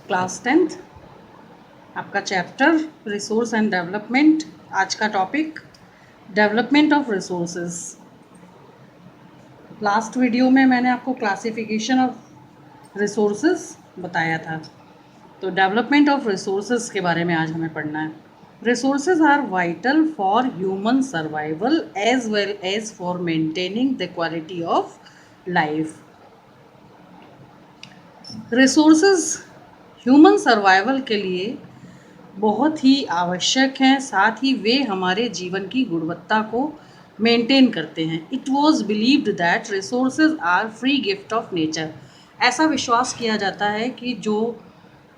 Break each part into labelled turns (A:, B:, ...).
A: Class 10th आपका chapter resource and development. आज का topic development of resources. Last video में मैंने आपको क्लासिफिकेशन ऑफ रिसोर्सेज बताया था, तो डेवलपमेंट ऑफ रिसोर्सेज के बारे में आज हमें पढ़ना है। Resources are vital for human survival as well as for maintaining the quality of life. Resources human survival के लिए बहुत ही आवश्यक हैं, साथ ही वे हमारे जीवन की गुणवत्ता को मेंटेन करते हैं। It was believed that resources are free gift of nature. ऐसा विश्वास किया जाता है कि जो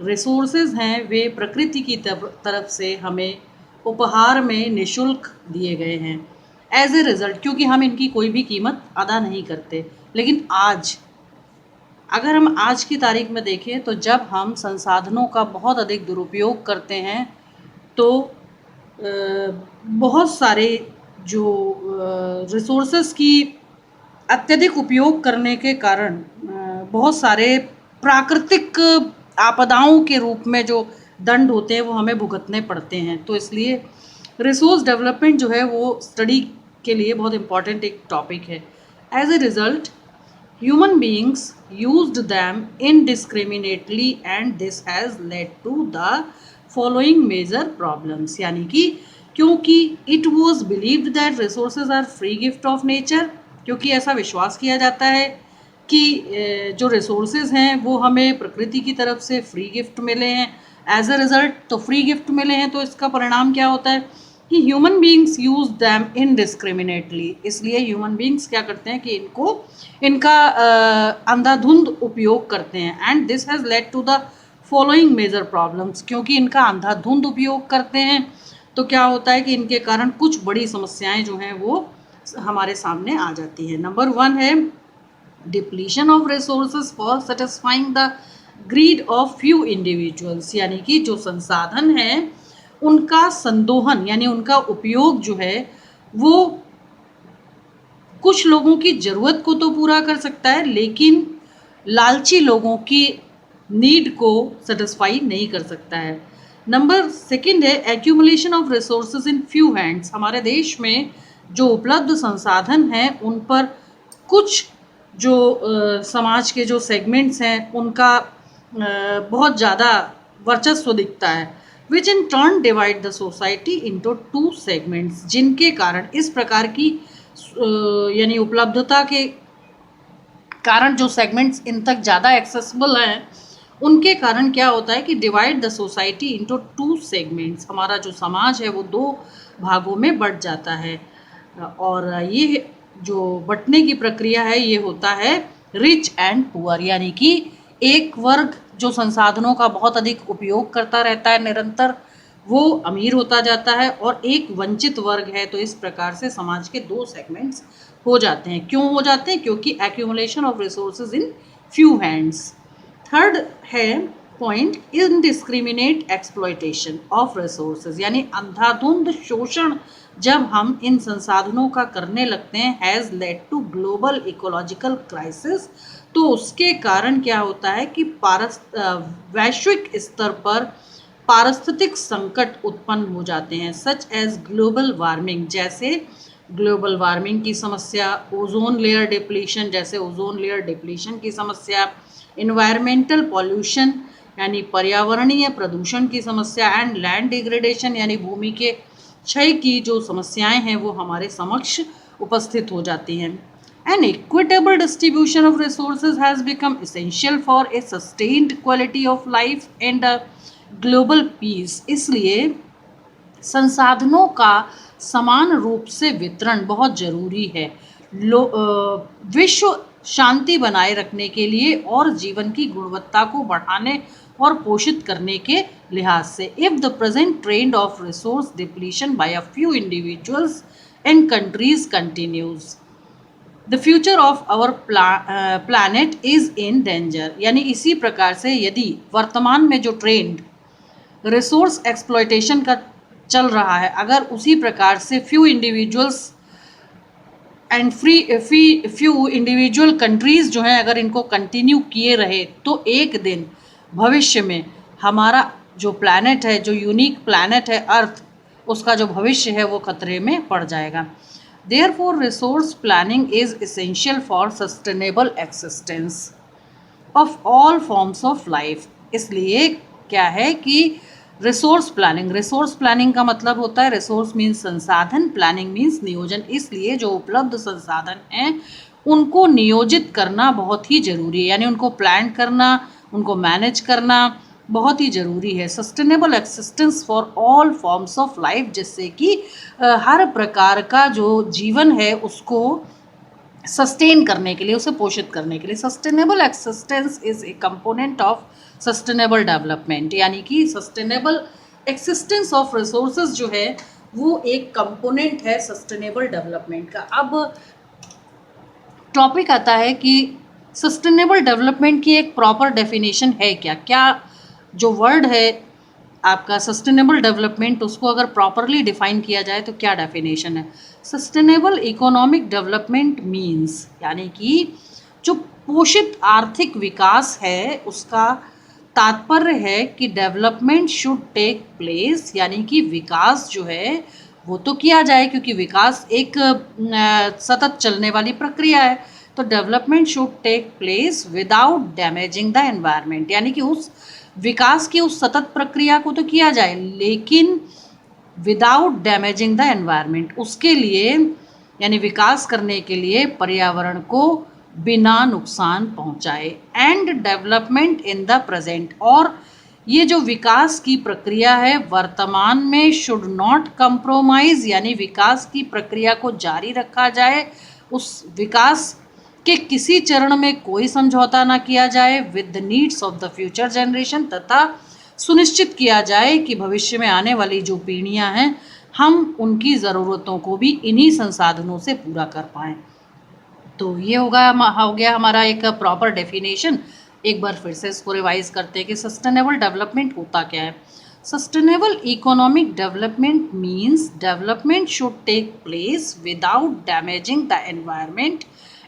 A: रिसोर्सेज हैं वे प्रकृति की तरफ से हमें उपहार में निःशुल्क दिए गए हैं। एज ए रिज़ल्ट, क्योंकि हम इनकी कोई भी कीमत अदा नहीं करते। लेकिन आज अगर हम आज की तारीख में देखें तो जब हम संसाधनों का बहुत अधिक दुरुपयोग करते हैं तो बहुत सारे जो रिसोर्सेज की अत्यधिक उपयोग करने के कारण बहुत सारे प्राकृतिक आपदाओं के रूप में जो दंड होते हैं वो हमें भुगतने पड़ते हैं। तो इसलिए रिसोर्स डेवलपमेंट जो है वो स्टडी के लिए बहुत इम्पॉर्टेंट एक टॉपिक है। As a result human beings used them indiscriminately and this has led to the following major problems। यानी कि क्योंकि it was believed that resources are free gift of nature, क्योंकि ऐसा विश्वास किया जाता है कि जो रिसोर्सेज हैं वो हमें प्रकृति की तरफ से फ्री गिफ्ट मिले हैं। एज अ रिज़ल्ट तो फ्री गिफ्ट मिले हैं तो इसका परिणाम क्या होता है कि human beings use them indiscriminately. इसलिए ह्यूमन बींग्स क्या करते हैं कि इनका अंधाधुंध उपयोग करते हैं। And this has led to the following major problems. क्योंकि इनका अंधाधुंध उपयोग करते हैं तो क्या होता है कि इनके कारण कुछ बड़ी समस्याएं जो हैं वो हमारे सामने आ जाती हैं। नंबर 1 है depletion of resources for satisfying the greed of few individuals. यानी कि जो संसाधन हैं उनका संदोहन यानी उनका उपयोग जो है वो कुछ लोगों की ज़रूरत को तो पूरा कर सकता है लेकिन लालची लोगों की नीड को सेटिस्फाई नहीं कर सकता है। नंबर 2 है accumulation of resources in few hands. हमारे देश में जो उपलब्ध संसाधन हैं उन पर कुछ जो समाज के जो सेगमेंट्स हैं उनका बहुत ज़्यादा वर्चस्व दिखता है। Which in turn divide the society into 2 segments. जिनके कारण इस प्रकार की यानी उपलब्धता के कारण जो सेगमेंट्स इन तक ज़्यादा एक्सेसिबल हैं उनके कारण क्या होता है कि divide the society into 2 segments. हमारा जो समाज है वो 2 भागों में बंट जाता है। और ये जो बंटने की प्रक्रिया है ये होता है रिच एंड पुअर। यानी कि एक वर्ग जो संसाधनों का बहुत अधिक उपयोग करता रहता है निरंतर, वो अमीर होता जाता है और एक वंचित वर्ग है। तो इस प्रकार से समाज के 2 सेगमेंट्स हो जाते हैं। क्यों हो जाते हैं? क्योंकि accumulation of resources in few hands. Third है point indiscriminate exploitation of resources. यानी अंधाधुंध शोषण जब हम इन संसाधनों का करने लगते हैं has led to global ecological crisis. तो उसके कारण क्या होता है कि वैश्विक स्तर पर पारिस्थितिक संकट उत्पन्न हो जाते हैं। सच एज ग्लोबल वार्मिंग, जैसे ग्लोबल वार्मिंग की समस्या, ओजोन लेयर डिप्लीशन जैसे ओजोन लेयर डिप्लीशन की समस्या, इन्वायरमेंटल पॉल्यूशन यानी पर्यावरणीय प्रदूषण की समस्या, एंड लैंड डिग्रेडेशन यानी भूमि के क्षय की जो समस्याएं हैं वो हमारे समक्ष उपस्थित हो जाती हैं। An equitable distribution of resources has become essential for a sustained quality of life and a global peace। इसलिए संसाधनों का समान रूप से वितरण बहुत जरूरी है विश्व शांति बनाए रखने के लिए और जीवन की गुणवत्ता को बढ़ाने और पोषित करने के लिहाज से। If the present trend of resource depletion by a few individuals and countries continues, the future of our planet is in danger. यानी इसी प्रकार से यदि वर्तमान में जो ट्रेंड रिसोर्स एक्सप्लॉयटेशन का चल रहा है, अगर उसी प्रकार से few individuals and few individual countries जो हैं अगर इनको कंटिन्यू किए रहे तो एक दिन भविष्य में हमारा जो प्लैनेट है, जो यूनिक प्लैनेट है अर्थ, उसका जो भविष्य है वो खतरे में पड़ जाएगा। Therefore resource planning is essential for sustainable existence of all forms of life. इसलिए क्या है कि रिसोर्स प्लानिंग का मतलब होता है, रिसोर्स मीन्स संसाधन, प्लानिंग मीन्स नियोजन। इसलिए जो उपलब्ध संसाधन हैं उनको नियोजित करना बहुत ही जरूरी है, यानी उनको प्लान करना, उनको मैनेज करना बहुत ही ज़रूरी है। Sustainable existence for all forms of life, जिससे कि हर प्रकार का जो जीवन है उसको सस्टेन करने के लिए, उसे पोषित करने के लिए। Sustainable existence is a component of sustainable development, यानी कि सस्टेनेबल एक्सिस्टेंस ऑफ रिसोर्सेज जो है वो एक कंपोनेंट है सस्टेनेबल डेवलपमेंट का। अब टॉपिक आता है कि सस्टेनेबल डेवलपमेंट की एक प्रॉपर डेफिनेशन है क्या, क्या जो वर्ड है आपका सस्टेनेबल डेवलपमेंट, उसको अगर प्रॉपरली डिफाइन किया जाए तो क्या डेफिनेशन है। सस्टेनेबल इकोनॉमिक डेवलपमेंट मीन्स, यानी कि जो पोषित आर्थिक विकास है उसका तात्पर्य है कि डेवलपमेंट शुड टेक प्लेस, यानी कि विकास जो है वो तो किया जाए, क्योंकि विकास एक सतत चलने वाली प्रक्रिया है। तो development should take place without damaging the environment, यानी कि उस विकास की उस सतत प्रक्रिया को तो किया जाए लेकिन विदाउट डैमेजिंग द एनवायरनमेंट, उसके लिए यानी विकास करने के लिए पर्यावरण को बिना नुकसान पहुंचाए। And development in the present, और ये जो विकास की प्रक्रिया है वर्तमान में शुड नॉट कंप्रोमाइज, यानी विकास की प्रक्रिया को जारी रखा जाए, उस विकास के किसी चरण में कोई समझौता ना किया जाए with the needs of the future generation, तथा सुनिश्चित किया जाए कि भविष्य में आने वाली जो पीढ़ियां हैं हम उनकी ज़रूरतों को भी इन्हीं संसाधनों से पूरा कर पाएँ। तो ये हो गया हमारा एक प्रॉपर डेफिनेशन। एक बार फिर से इसको रिवाइज करते हैं कि सस्टेनेबल डेवलपमेंट होता क्या है। Sustainable economic development means development should take place without damaging the environment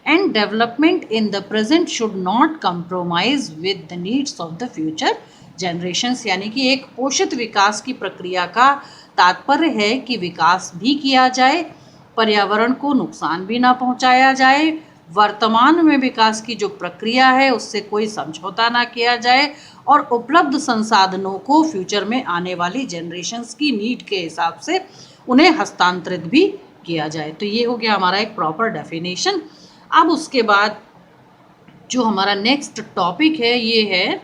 A: and development in the present should not compromise with the needs of the future generations, यानी कि एक पोषित विकास की प्रक्रिया का तात्पर्य है कि विकास भी किया जाए, पर्यावरण को नुकसान भी ना पहुंचाया जाए, वर्तमान में विकास की जो प्रक्रिया है उससे कोई समझौता ना किया जाए और उपलब्ध संसाधनों को फ्यूचर में आने वाली जनरेशन्स की नीड के हिसाब से उन्हें हस्तांतरित भी किया जाए। तो ये हो गया हमारा एक प्रॉपर डेफिनेशन। अब उसके बाद जो हमारा नेक्स्ट टॉपिक है ये है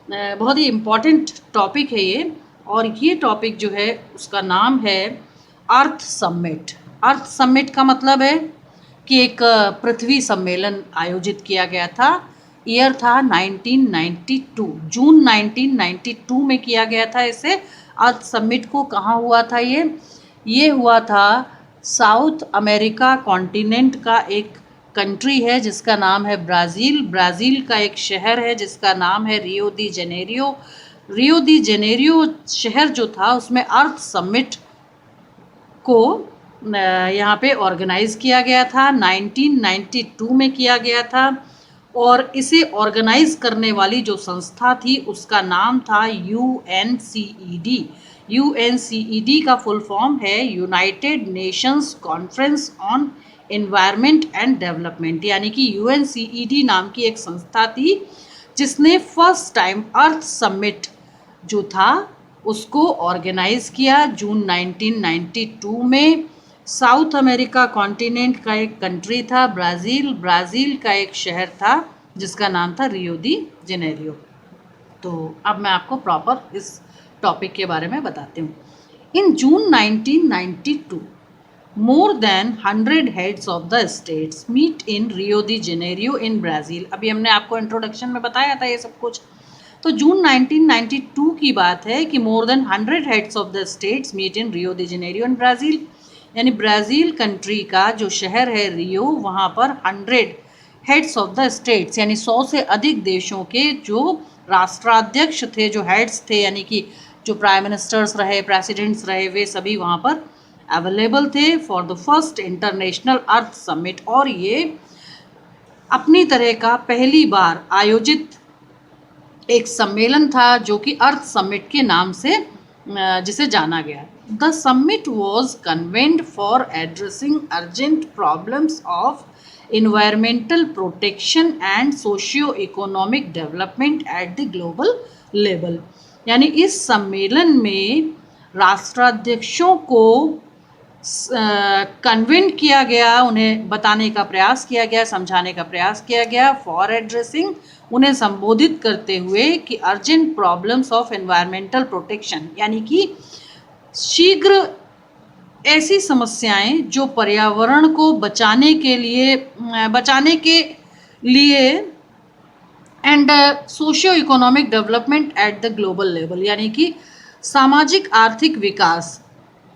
A: बहुत ही इम्पॉर्टेंट टॉपिक है ये, और ये टॉपिक जो है उसका नाम है अर्थ समिट। अर्थ समिट का मतलब है कि एक पृथ्वी सम्मेलन आयोजित किया गया था। ईयर था 1992, जून 1992 में किया गया था इसे। अर्थ समिट को कहाँ हुआ था ये हुआ था साउथ अमेरिका कॉन्टिनेंट का एक कंट्री है जिसका नाम है ब्राज़ील। ब्राज़ील का एक शहर है जिसका नाम है रियो दी जेनेरियो। रियो दी जेनेरियो शहर जो था उसमें अर्थ समिट को यहाँ पे ऑर्गेनाइज़ किया गया था, 1992 में किया गया था। और इसे ऑर्गेनाइज़ करने वाली जो संस्था थी उसका नाम था UNCED। UNCED का फुल फॉर्म है United Nations conference on environment and development, यानी कि UNCED नाम की एक संस्था थी जिसने फर्स्ट टाइम अर्थ समिट जो था उसको ऑर्गेनाइज किया जून 1992 में। साउथ अमेरिका कॉन्टिनेंट का एक कंट्री था ब्राज़ील, ब्राज़ील का एक शहर था जिसका नाम था रियो दी जेनेरियो। तो अब मैं आपको प्रॉपर इस टॉपिक के बारे में बताती हूँ। इन जून 1992 more than 100 heads of the states meet in Rio de Janeiro in Brazil। अभी हमने आपको इंट्रोडक्शन में बताया था ये सब कुछ। तो जून 1992 की बात है कि more than 100 heads of the states meet in Rio de Janeiro in Brazil, यानी ब्राज़ील कंट्री का जो शहर है रियो, वहाँ पर 100 हेड्स ऑफ द स्टेट्स यानी 100 से अधिक देशों के जो राष्ट्राध्यक्ष थे, जो हेड्स थे, यानी कि जो प्राइम मिनिस्टर्स रहे, प्रेसिडेंट्स रहे, वे सभी वहाँ पर अवेलेबल थे for the first international earth summit. और ये अपनी तरह का पहली बार आयोजित एक सम्मेलन था जो कि अर्थ समिट के नाम से जिसे जाना गया। The summit was convened for addressing urgent problems of environmental protection and socio-economic development at the global level। यानी इस सम्मेलन में राष्ट्राध्यक्षों को कन्वेंट किया गया, उन्हें बताने का प्रयास किया गया, समझाने का प्रयास किया गया फॉर एड्रेसिंग, उन्हें संबोधित करते हुए कि urgent problems of environmental protection, यानी कि शीघ्र ऐसी समस्याएं जो पर्यावरण को बचाने के लिए and socio economic development at the global level, यानी कि सामाजिक आर्थिक विकास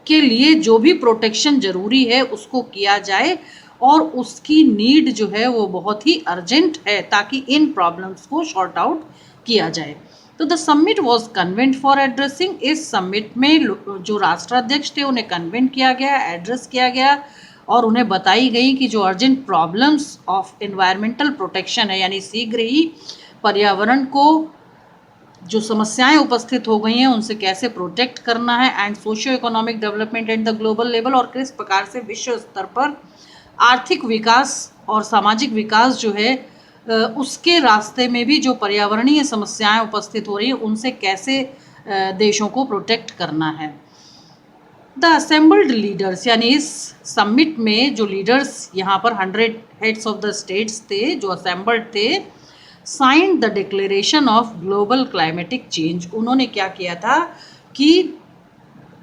A: के लिए जो भी प्रोटेक्शन जरूरी है उसको किया जाए और उसकी नीड जो है वो बहुत ही अर्जेंट है ताकि इन प्रॉब्लम्स को शॉर्ट आउट किया जाए। तो the summit was convent for addressing, इस समिट में जो राष्ट्राध्यक्ष थे उन्हें कन्वेंट किया गया, एड्रेस किया गया और उन्हें बताई गई कि जो urgent problems of environmental protection है, यानी शीघ्र ही पर्यावरण को जो समस्याएं उपस्थित हो गई हैं उनसे कैसे प्रोटेक्ट करना है, and socio economic development at the global level, और किस प्रकार से विश्व स्तर पर आर्थिक विकास और सामाजिक विकास जो है उसके रास्ते में भी जो पर्यावरणीय समस्याएं उपस्थित हो रही हैं उनसे कैसे देशों को प्रोटेक्ट करना है। द असेंबल्ड लीडर्स, यानी इस समिट में जो लीडर्स यहाँ पर 100 हेड्स ऑफ द स्टेट्स थे जो असेंबल्ड थे, signed the declaration of global climatic change. उन्होंने क्या किया था कि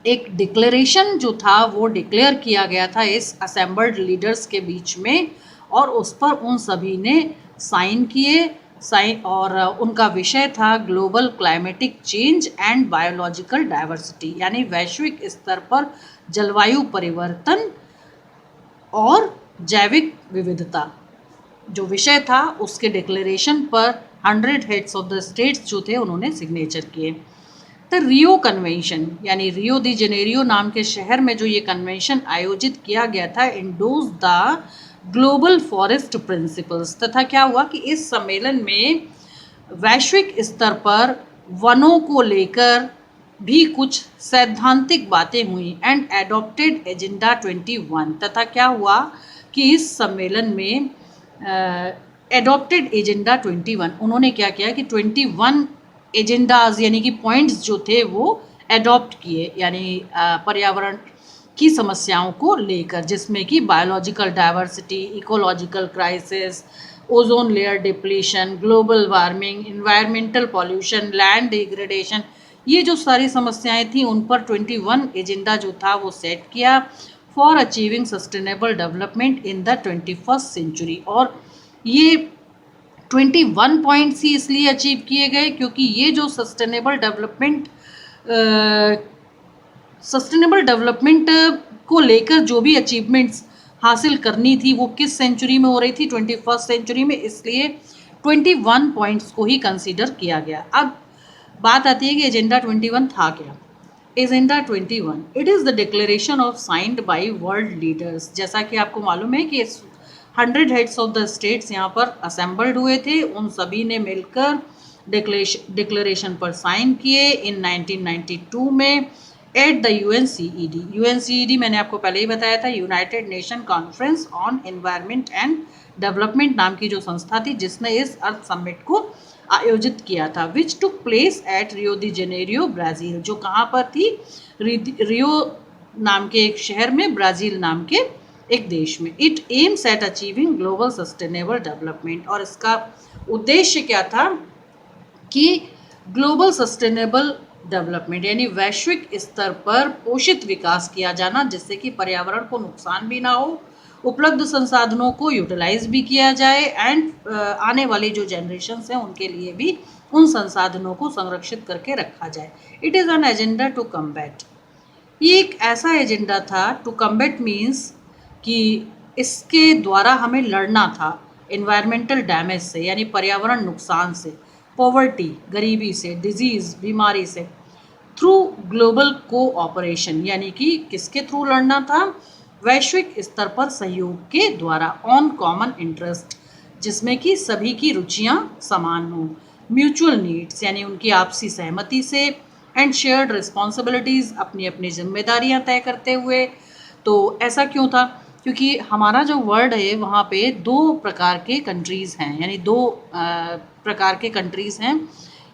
A: एक डिक्लेरेशन जो था वो डिक्लेयर किया गया था इस असेंबल्ड लीडर्स के बीच में, और उस पर उन सभी ने साइन किए और उनका विषय था global climatic change and biological diversity, यानी वैश्विक स्तर पर जलवायु परिवर्तन और जैविक विविधता। जो विषय था उसके डिक्लेरेशन पर 100 हेड्स ऑफ द स्टेट्स जो थे उन्होंने सिग्नेचर किए। द रियो कन्वेंशन, यानी रियो दी जेनेरियो नाम के शहर में जो ये कन्वेंशन आयोजित किया गया था, indoors the global forest principles, तथा क्या हुआ कि इस सम्मेलन में वैश्विक स्तर पर वनों को लेकर भी कुछ सैद्धांतिक बातें हुई, एंड एडॉप्टेड एजेंडा 21, तथा क्या हुआ कि इस सम्मेलन में एडॉप्टेड एजेंडा 21, उन्होंने क्या किया कि 21 एजेंडाज यानी कि पॉइंट्स जो थे वो एडॉप्ट किए, यानी पर्यावरण की समस्याओं को लेकर, जिसमें कि biological diversity, ecological crisis, ozone layer depletion, global warming, environmental pollution, land degradation, ये जो सारी समस्याएं थी उन पर 21 एजेंडा जो था वो सेट किया for achieving sustainable development in the 21st century. और ये 21 पॉइंट्स ही इसलिए अचीव किए गए क्योंकि ये जो सस्टेनेबल डेवलपमेंट को लेकर जो भी अचीवमेंट्स हासिल करनी थी वो किस सेंचुरी में हो रही थी, 21st सेंचुरी में, इसलिए 21 पॉइंट्स को ही कंसीडर किया गया। अब बात आती है कि एजेंडा 21 था क्या। Agenda 21 it is the declaration of signed by world leaders. जैसा कि आपको मालूम है कि 100 हेड्स ऑफ द स्टेट्स यहाँ पर असेंबल्ड हुए थे, उन सभी ने मिलकर डिक्लेरेशन पर साइन किए इन 1992 में एट द UNCED। UNCED मैंने आपको पहले ही बताया था, United nation conference on environment and development नाम की जो संस्था थी जिसने इस अर्थ समिट को आयोजित किया था, which took place at Rio de Janeiro Brazil, जो कहाँ पर थी, रियो नाम के एक शहर में, ब्राज़ील नाम के एक देश में। It aims at achieving global sustainable development, और इसका उद्देश्य क्या था कि ग्लोबल सस्टेनेबल डेवलपमेंट यानी वैश्विक स्तर पर पोषित विकास किया जाना, जिससे कि पर्यावरण को नुकसान भी ना हो, उपलब्ध संसाधनों को यूटिलाइज भी किया जाए, एंड आने वाली जो जनरेशन्स हैं उनके लिए भी उन संसाधनों को संरक्षित करके रखा जाए। It is an agenda to combat, ये एक ऐसा एजेंडा था, टू कम्बैट मीन्स कि इसके द्वारा हमें लड़ना था एनवायरमेंटल डैमेज से, यानी पर्यावरण नुकसान से, पॉवर्टी गरीबी से, डिजीज़ बीमारी से, थ्रू ग्लोबल कोऑपरेशन, यानी कि किसके थ्रू लड़ना था, वैश्विक स्तर पर सहयोग के द्वारा, ऑन कॉमन इंटरेस्ट, जिसमें कि सभी की रुचियां समान हों, म्यूचुअल नीड्स यानी उनकी आपसी सहमति से, एंड शेयर्ड रिस्पॉन्सिबिलिटीज़ अपनी अपनी जिम्मेदारियां तय करते हुए। तो ऐसा क्यों था? क्योंकि हमारा जो वर्ल्ड है वहाँ पे दो प्रकार के कंट्रीज़ हैं, यानी दो प्रकार के कंट्रीज़ हैं।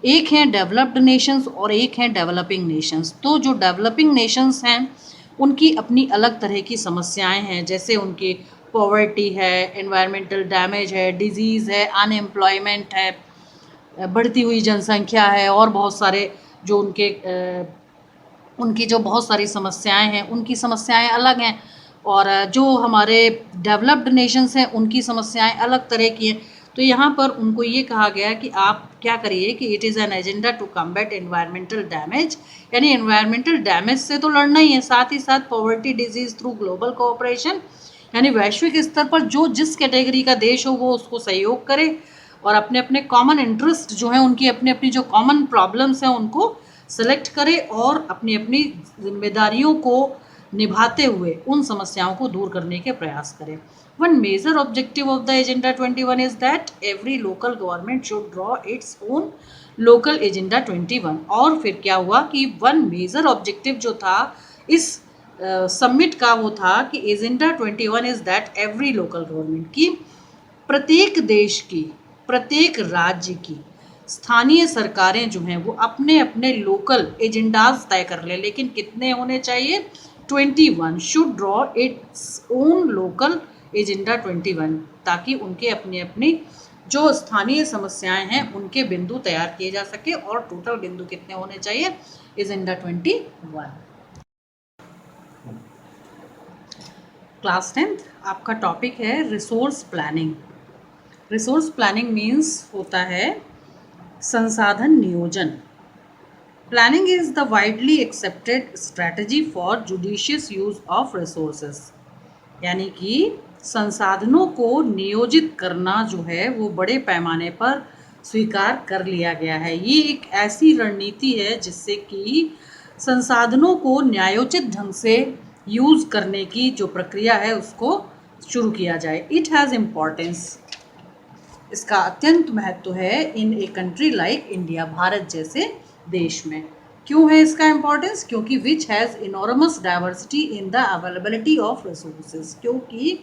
A: एक हैं डेवलप्ड नेशंस और एक हैं डेवलपिंग नेशंस। तो जो डेवलपिंग नेशंस हैं उनकी अपनी अलग तरह की समस्याएं हैं, जैसे उनकी पॉवर्टी है, एनवायरमेंटल डैमेज है, डिजीज़ है, अनएम्प्लॉयमेंट है, बढ़ती हुई जनसंख्या है, और बहुत सारे जो उनकी जो बहुत सारी समस्याएं हैं, उनकी समस्याएं अलग हैं। और जो हमारे डेवलप्ड नेशंस हैं उनकी समस्याएं अलग तरह की हैं। तो यहाँ पर उनको ये कहा गया कि आप क्या करिए कि it is an agenda to combat environmental damage, यानी एनवायरमेंटल डैमेज से तो लड़ना ही है, साथ ही साथ poverty disease through global cooperation, यानी वैश्विक स्तर पर जो जिस कैटेगरी का देश हो वो उसको सहयोग करे और अपने अपने कॉमन इंटरेस्ट जो हैं, उनकी अपनी अपनी जो कॉमन प्रॉब्लम्स हैं उनको सेलेक्ट करे और अपनी अपनी जिम्मेदारियों को निभाते हुए उन समस्याओं को दूर करने के प्रयास करें। One major objective of the agenda 21 is that every local government should draw its own local agenda 21। और फिर क्या हुआ कि वन मेजर ऑब्जेक्टिव जो था इस समिट का वो था कि agenda 21 is that every local government की प्रत्येक देश की, प्रत्येक राज्य की स्थानीय सरकारें जो हैं वो अपने अपने लोकल एजेंडाज तय कर लें, लेकिन कितने होने चाहिए? 21 should draw its own local agenda 21, ताकि उनके अपने अपनी जो स्थानीय समस्याएं हैं उनके बिंदु तैयार किए जा सके। और टोटल बिंदु कितने होने चाहिए? एजेंडा 21। क्लास 10th आपका टॉपिक है resource planning. Resource planning means होता है संसाधन नियोजन। Planning is the widely accepted strategy for judicious use of resources, यानी कि संसाधनों को नियोजित करना जो है वो बड़े पैमाने पर स्वीकार कर लिया गया है। ये एक ऐसी रणनीति है जिससे कि संसाधनों को न्यायोचित ढंग से यूज़ करने की जो प्रक्रिया है उसको शुरू किया जाए। इट हैज़ इम्पॉर्टेंस, इसका अत्यंत महत्व है in a country like India, Bharat जैसे देश में। क्यों है इसका इम्पॉर्टेंस? क्योंकि which has enormous diversity in the availability of resources, क्योंकि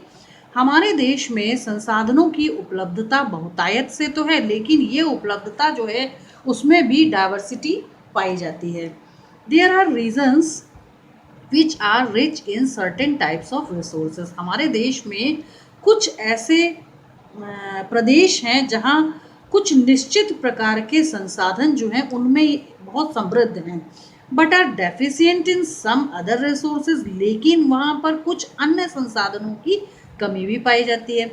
A: हमारे देश में संसाधनों की उपलब्धता बहुतायत से तो है, लेकिन ये उपलब्धता जो है उसमें भी डाइवर्सिटी पाई जाती है। There are regions which are rich in certain types of resources. हमारे देश में कुछ ऐसे प्रदेश हैं जहाँ कुछ निश्चित प्रकार के संसाधन जो हैं उनमें बहुत समृद्ध हैं, but are deficient in some other resources, लेकिन वहाँ पर कुछ अन्य संसाधनों की कमी भी पाई जाती है।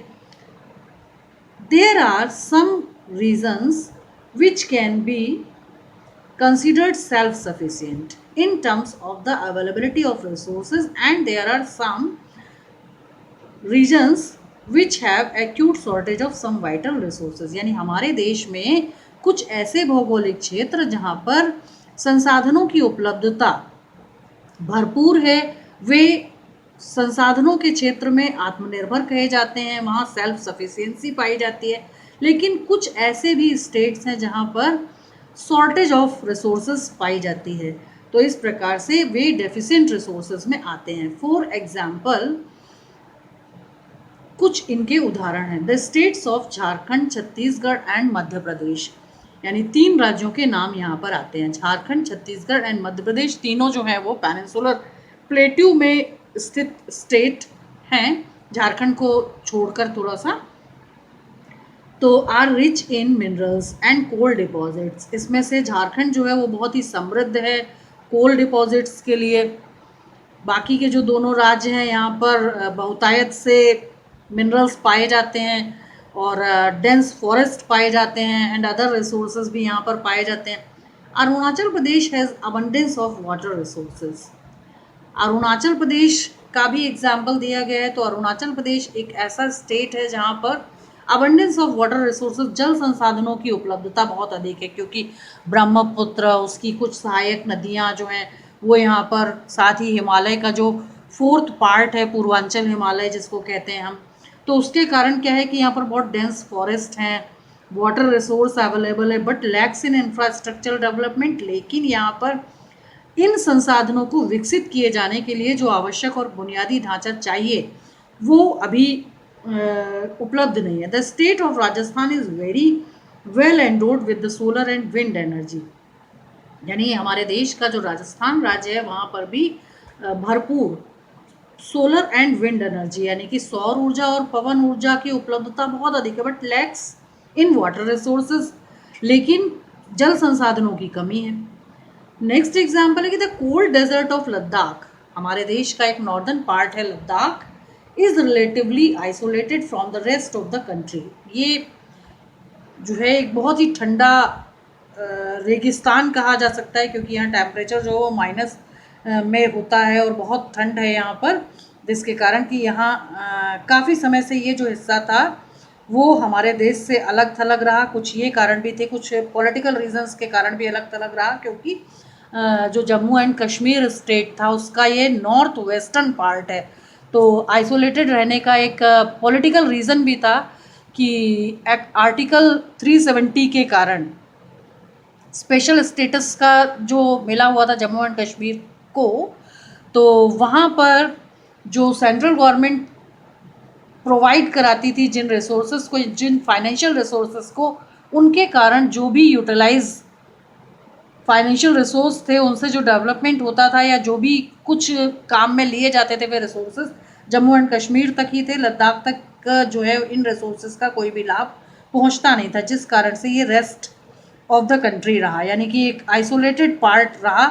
A: There are some regions which can be considered self-sufficient in terms of the availability of resources, and there are some regions which have acute shortage of some vital resources, यानी हमारे देश में कुछ ऐसे भौगोलिक क्षेत्र जहाँ पर संसाधनों की उपलब्धता भरपूर है, वे संसाधनों के क्षेत्र में आत्मनिर्भर कहे जाते हैं, वहाँ सेल्फ सफिशिएंसी पाई जाती है। लेकिन कुछ ऐसे भी स्टेट्स हैं जहाँ पर शॉर्टेज ऑफ रिसोर्सेज पाई जाती है, तो इस प्रकार से वे डेफिशिएंट रिसोर्सेज में आते हैं। फॉर एग्जाम्पल कुछ इनके उदाहरण हैं, the states of Jharkhand, Chhattisgarh and Madhya Pradesh, यानी 3 राज्यों के नाम यहाँ पर आते हैं। झारखंड, छत्तीसगढ़ एंड मध्य प्रदेश तीनों जो हैं वो पेनिनसुलर प्लेट्यू में स्थित स्टेट हैं, झारखंड को छोड़कर थोड़ा सा। तो are rich in minerals and coal deposits, इसमें से झारखंड जो है वो बहुत ही समृद्ध है कोल डिपॉजिट्स के लिए। बाकी के जो दोनों राज्य हैं यहाँ पर बहुतायत से मिनरल्स पाए जाते हैं और डेंस फॉरेस्ट पाए जाते हैं, एंड अदर रिसोर्सेज भी यहाँ पर पाए जाते हैं। Arunachal Pradesh has abundance of water resources. Arunachal Pradesh का भी एग्जाम्पल दिया गया है। तो अरुणाचल प्रदेश एक ऐसा स्टेट है जहाँ पर अबंडेंस ऑफ वाटर रिसोर्सेज, जल संसाधनों की उपलब्धता बहुत अधिक है, क्योंकि ब्रह्मपुत्र, उसकी कुछ सहायक नदियाँ जो हैं वो यहाँ पर, साथ ही हिमालय का जो 4th पार्ट है पूर्वांचल हिमालय जिसको कहते हैं हम, तो उसके कारण क्या है कि यहाँ पर बहुत डेंस फॉरेस्ट हैं वाटर रिसोर्स अवेलेबल है but lakhs in infrastructural development, लेकिन यहाँ पर इन संसाधनों को विकसित किए जाने के लिए जो आवश्यक और बुनियादी ढांचा चाहिए वो अभी उपलब्ध नहीं है। The state of Rajasthan is very well endowed with the solar and wind energy, यानी हमारे देश का जो राजस्थान राज्य है वहाँ पर भी भरपूर सोलर एंड विंड एनर्जी यानी कि सौर ऊर्जा और पवन ऊर्जा की उपलब्धता बहुत अधिक है but lakhs in water resources, लेकिन जल संसाधनों की कमी है। नेक्स्ट एग्जाम्पल है कि the cold desert of Ladakh, हमारे देश का एक नॉर्दर्न पार्ट है Ladakh, is relatively isolated from the rest of the country. ये जो है एक बहुत ही ठंडा रेगिस्तान कहा जा सकता है क्योंकि यहाँ टेम्परेचर जो माइनस में होता है और बहुत ठंड है यहाँ पर, जिसके कारण कि यहाँ काफ़ी समय से ये जो हिस्सा था वो हमारे देश से अलग थलग रहा। कुछ ये कारण भी थे, कुछ पॉलिटिकल रीजंस के कारण भी अलग थलग रहा क्योंकि जो जम्मू एंड कश्मीर स्टेट था उसका ये नॉर्थ वेस्टर्न पार्ट है, तो आइसोलेटेड रहने का एक पॉलिटिकल रीज़न भी था कि आर्टिकल 370 के कारण स्पेशल स्टेटस का जो मिला हुआ था जम्मू एंड कश्मीर को, तो वहाँ पर जो सेंट्रल गवर्नमेंट प्रोवाइड कराती थी जिन रिसोर्सेज को, जिन फाइनेंशियल रिसोर्सेज को, उनके कारण जो भी यूटिलाइज फाइनेंशियल रिसोर्स थे उनसे जो डेवलपमेंट होता था या जो भी कुछ काम में लिए जाते थे वे रिसोर्सेज जम्मू एंड कश्मीर तक ही थे, लद्दाख तक जो है इन रिसोर्सेज का कोई भी लाभ पहुंचता नहीं था, जिस कारण से ये रेस्ट ऑफ द कंट्री रहा, यानी कि एक आइसोलेटेड पार्ट रहा।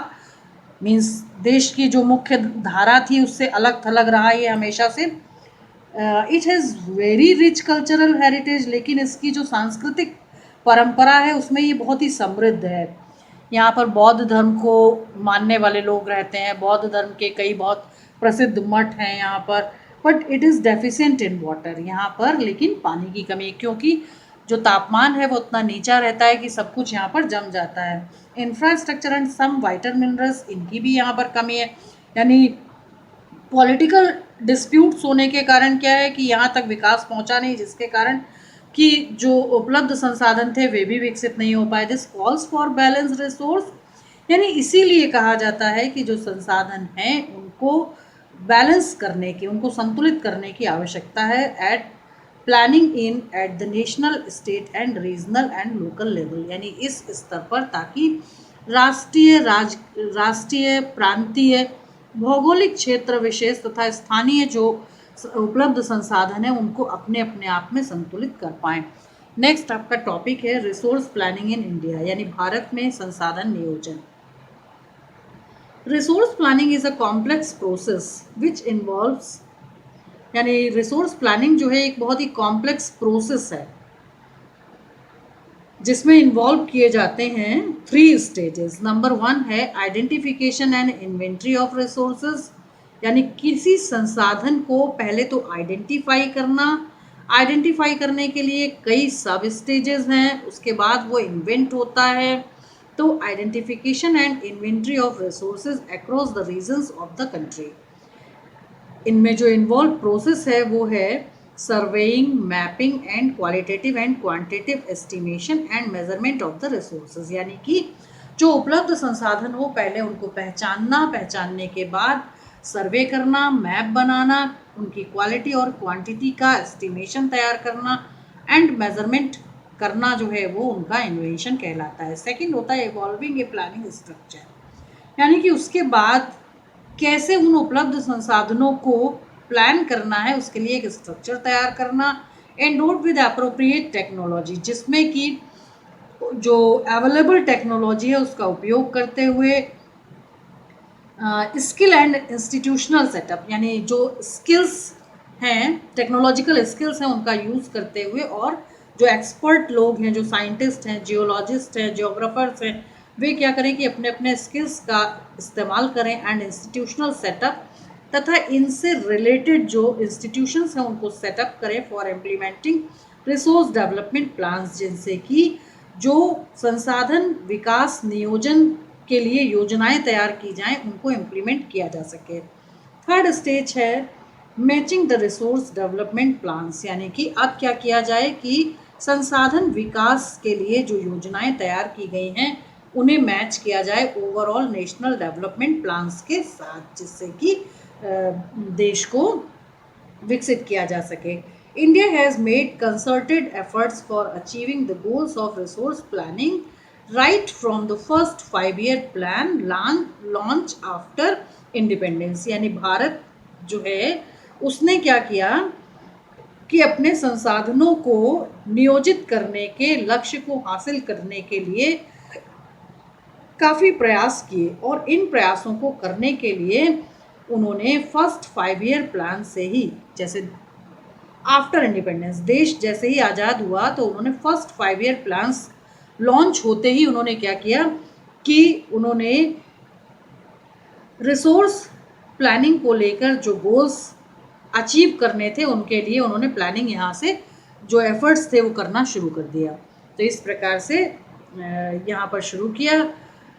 A: मीन्स देश की जो मुख्य धारा थी उससे अलग थलग रहा ये हमेशा से। It has very rich cultural heritage, लेकिन इसकी जो सांस्कृतिक परंपरा है उसमें ये बहुत ही समृद्ध है। यहाँ पर बौद्ध धर्म को मानने वाले लोग रहते हैं, बौद्ध धर्म के कई बहुत प्रसिद्ध मठ हैं यहाँ पर, but it is deficient in water, यहाँ पर लेकिन पानी की कमी, क्योंकि जो तापमान है वो उतना नीचा रहता है कि सब कुछ यहाँ पर जम जाता है। Infrastructure and some vital minerals, इनकी भी यहाँ पर कमी है, यानी पॉलिटिकल डिस्प्यूट्स होने के कारण क्या है कि यहाँ तक विकास पहुँचा नहीं, जिसके कारण कि जो उपलब्ध संसाधन थे वे भी विकसित नहीं हो पाए। This calls for balance resource, यानी इसीलिए कहा जाता है कि जो संसाधन हैं उनको बैलेंस करने की, उनको संतुलित करने की आवश्यकता है at planning in at the national, state and regional and local level, यानी इस स्तर पर, ताकि राष्ट्रीय प्रांतीय भौगोलिक क्षेत्र विशेष तथा स्थानीय जो उपलब्ध संसाधन है उनको अपने अपने आप में संतुलित कर पाएं। नेक्स्ट आपका टॉपिक है रिसोर्स प्लानिंग इन इंडिया, यानी भारत में संसाधन नियोजन। Resource planning is a complex process which involves, यानी रिसोर्स प्लानिंग जो है एक बहुत ही कॉम्प्लेक्स प्रोसेस है जिसमें इन्वॉल्व किए जाते हैं 3 स्टेजेस। नंबर 1 है identification and inventory of resources, यानी किसी संसाधन को पहले तो आइडेंटिफाई करना, आइडेंटिफाई करने के लिए कई सब स्टेजेस हैं, उसके बाद वो इन्वेंट होता है। तो identification and inventory of resources across the regions of the country, इनमें जो इन्वॉल्व प्रोसेस है वो है surveying, mapping and qualitative and quantitative estimation and measurement of the resources, यानी कि जो उपलब्ध संसाधन हो पहले उनको पहचानना, पहचानने के बाद सर्वे करना, मैप बनाना, उनकी क्वालिटी और क्वांटिटी का एस्टिमेशन तैयार करना एंड मेजरमेंट करना जो है वो उनका इन्वेंशन कहलाता है। सेकंड होता है इवॉल्विंग ए प्लानिंग स्ट्रक्चर, यानी कि उसके बाद कैसे उन उपलब्ध संसाधनों को प्लान करना है उसके लिए एक स्ट्रक्चर तैयार करना, एंडोर्ड विद एप्रोप्रिएट टेक्नोलॉजी, जिसमें कि जो अवेलेबल टेक्नोलॉजी है उसका उपयोग करते हुए स्किल एंड इंस्टीट्यूशनल सेटअप, यानी जो स्किल्स हैं, टेक्नोलॉजिकल स्किल्स हैं उनका यूज़ करते हुए, और जो एक्सपर्ट लोग हैं, जो साइंटिस्ट हैं, जियोलॉजिस्ट हैं, जियोग्राफर्स हैं, वे क्या करें कि अपने अपने स्किल्स का इस्तेमाल करें एंड इंस्टीट्यूशनल सेटअप तथा इनसे रिलेटेड जो इंस्टीट्यूशंस हैं उनको सेटअप करें for implementing resource development plans, जिनसे कि जो संसाधन विकास नियोजन के लिए योजनाएं तैयार की जाएं उनको इम्प्लीमेंट किया जा सके। थर्ड स्टेज है matching the resource development plans, यानी कि अब क्या किया जाए कि संसाधन विकास के लिए जो योजनाएं तैयार की गई हैं उन्हें मैच किया जाए ओवरऑल नेशनल डेवलपमेंट प्लान्स के साथ, जिससे कि देश को विकसित किया जा सके। India has made concerted efforts for achieving the goals of resource planning right from the first 5 year plan launch after independence. यानी भारत जो है उसने क्या किया कि अपने संसाधनों को नियोजित करने के लक्ष्य को हासिल करने के लिए काफ़ी प्रयास किए, और इन प्रयासों को करने के लिए उन्होंने फर्स्ट 5 ईयर प्लान से ही, जैसे आफ्टर इंडिपेंडेंस देश जैसे ही आज़ाद हुआ तो उन्होंने फर्स्ट 5 ईयर प्लान्स लॉन्च होते ही उन्होंने क्या किया कि उन्होंने रिसोर्स प्लानिंग को लेकर जो गोल्स अचीव करने थे उनके लिए उन्होंने प्लानिंग यहाँ से जो एफर्ट्स थे वो करना शुरू कर दिया। तो इस प्रकार से यहाँ पर शुरू किया।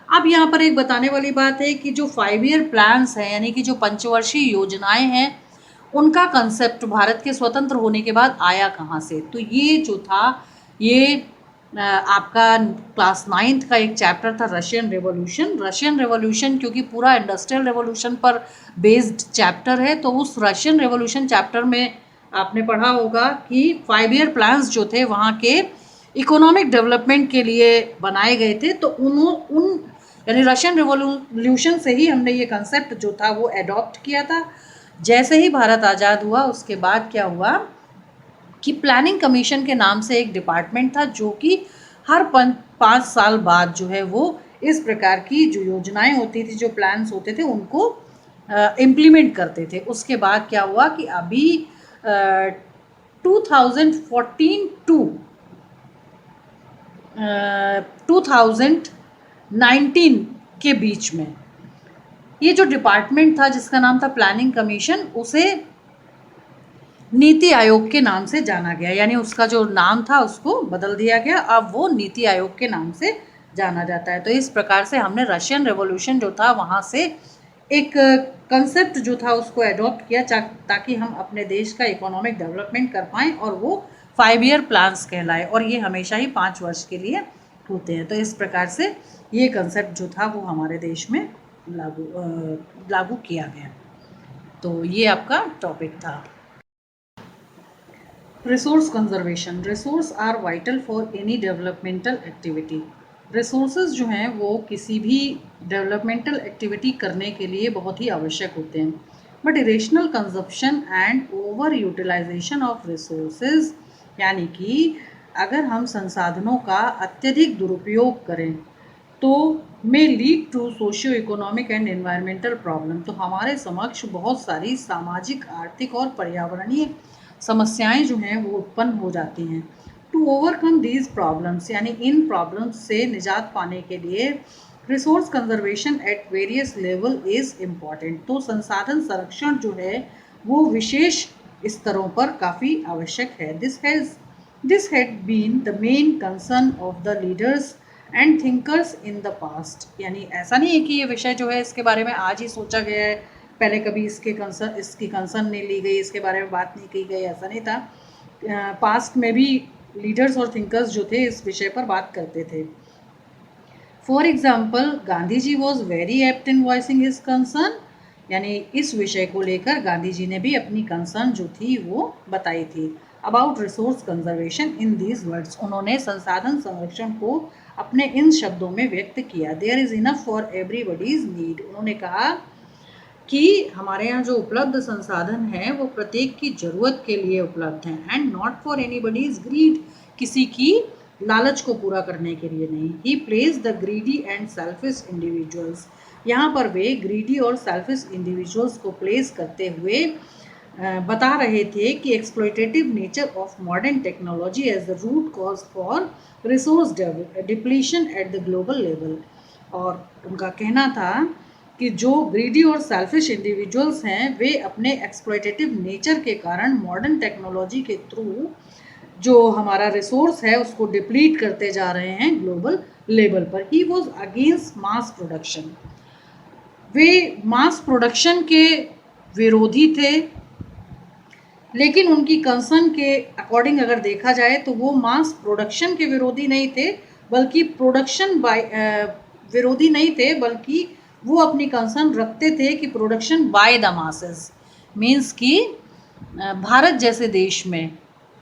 A: अब यहाँ पर एक बताने वाली बात है कि जो 5 ईयर प्लान्स हैं यानी कि जो पंचवर्षीय योजनाएं हैं उनका कंसेप्ट भारत के स्वतंत्र होने के बाद आया कहाँ से। तो ये जो था ये आपका क्लास 9th का एक चैप्टर था रशियन रेवोल्यूशन, क्योंकि पूरा इंडस्ट्रियल रेवोल्यूशन पर बेस्ड चैप्टर है। तो उस रशियन रेवोल्यूशन चैप्टर में आपने पढ़ा होगा कि 5 ईयर प्लान्स जो थे वहाँ के इकोनॉमिक डेवलपमेंट के लिए बनाए गए थे। तो उन यानी रशियन रेवोल्यूशन से ही हमने ये कंसेप्ट जो था वो एडॉप्ट किया था। जैसे ही भारत आज़ाद हुआ उसके बाद क्या हुआ कि प्लानिंग कमीशन के नाम से एक डिपार्टमेंट था जो कि हर 5 साल बाद जो है वो इस प्रकार की जो योजनाएं होती थी, जो प्लान्स होते थे उनको इम्प्लीमेंट करते थे। उसके बाद क्या हुआ कि अभी 2014 टू 2019 के बीच में ये जो डिपार्टमेंट था जिसका नाम था प्लानिंग कमीशन, उसे नीति आयोग के नाम से जाना गया। यानी उसका जो नाम था उसको बदल दिया गया, अब वो नीति आयोग के नाम से जाना जाता है। तो इस प्रकार से हमने रशियन रेवोल्यूशन जो था वहाँ से एक कंसेप्ट जो था उसको एडॉप्ट किया ताकि हम अपने देश का इकोनॉमिक डेवलपमेंट कर पाएँ, और वो 5 ईयर प्लान्स कहलाए, और ये हमेशा ही 5 वर्ष के लिए होते हैं। तो इस प्रकार से ये कंसेप्ट जो था वो हमारे देश में लागू किया गया। तो ये आपका टॉपिक था। Resource conservation. Resource are vital for any developmental activity. Resources जो हैं वो किसी भी डेवलपमेंटल एक्टिविटी करने के लिए बहुत ही आवश्यक होते हैं। But irrational consumption and over utilisation of resources, यानी कि अगर हम संसाधनों का अत्यधिक दुरुपयोग करें तो may lead to socio economic and environmental problem. तो हमारे समक्ष बहुत सारी सामाजिक, आर्थिक और पर्यावरणीय समस्याएं जो हैं वो उत्पन्न हो जाती हैं। टू ओवरकम दीज प्रॉब्लम्स, यानी इन प्रॉब्लम्स से निजात पाने के लिए resource conservation at various level is important. तो संसाधन संरक्षण जो है वो विशेष स्तरों पर काफ़ी आवश्यक है। This had been the main concern of the leaders and thinkers in the past. यानी ऐसा नहीं है कि ये विषय जो है इसके बारे में आज ही सोचा गया है, पहले कभी इसकी कंसर्न नहीं ली गई, इसके बारे में बात नहीं की गई, ऐसा नहीं था। पास्ट में भी लीडर्स और थिंकर्स जो थे इस विषय पर बात करते थे। For example Gandhi ji was very apt in voicing his concern, यानी इस विषय को लेकर गांधी जी ने भी अपनी कंसर्न जो थी वो बताई थी। About resource conservation in these words, उन्होंने संसाधन संरक्षण को अपने इन शब्दों में व्यक्त किया। There is enough for everybody's need, उन्होंने कहा कि हमारे यहाँ जो उपलब्ध संसाधन हैं वो प्रत्येक की ज़रूरत के लिए उपलब्ध हैं, and not for anybody's greed, किसी की लालच को पूरा करने के लिए नहीं। He place the greedy and selfish individuals, यहाँ पर वे ग्रीडी और सेल्फिश इंडिविजुअल्स को प्लेस करते हुए बता रहे थे कि exploitative nature of modern technology as the root cause for resource depletion at the global level. और उनका कहना था कि जो ग्रीडी और सेल्फिश इंडिविजुअल्स हैं वे अपने एक्सप्लॉयटेटिव नेचर के कारण मॉडर्न टेक्नोलॉजी के थ्रू जो हमारा रिसोर्स है उसको डिप्लीट करते जा रहे हैं ग्लोबल लेवल पर। He was against mass production, way mass production के विरोधी थे लेकिन उनकी कंसर्न के अकॉर्डिंग अगर देखा जाए तो वो मास प्रोडक्शन के विरोधी नहीं थे, बल्कि प्रोडक्शन बाय विरोधी नहीं थे, बल्कि वो अपनी कंसर्न रखते थे कि production by the masses means कि भारत जैसे देश में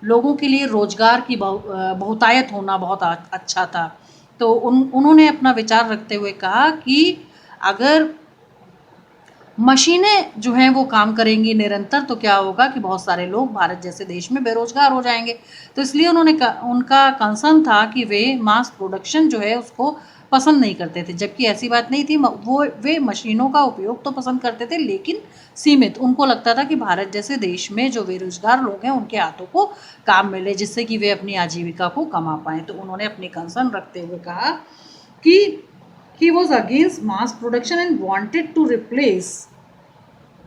A: लोगों के लिए रोजगार की बहुतायत होना बहुत अच्छा था। तो उन्होंने अपना विचार रखते हुए कहा कि अगर मशीनें जो हैं वो काम करेंगी निरंतर तो क्या होगा कि बहुत सारे लोग भारत जैसे देश में बेरोजगार हो जाएंगे। तो इसलिए उनका कंसर्न था कि वे मास प्रोडक्शन जो है उसको पसंद नहीं करते थे, जबकि ऐसी बात नहीं थी। वे मशीनों का उपयोग तो पसंद करते थे, लेकिन सीमित। उनको लगता था कि भारत जैसे देश में जो बेरोजगार लोग हैं उनके हाथों को काम मिले, जिससे कि वे अपनी आजीविका को कमा पाएँ। तो उन्होंने अपनी कंसर्न रखते हुए कहा कि he was against mass production and wanted to replace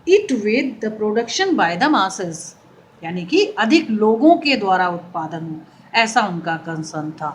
A: it with the production by the masses, यानी कि अधिक लोगों के द्वारा उत्पादन हो, ऐसा उनका कंसर्न था।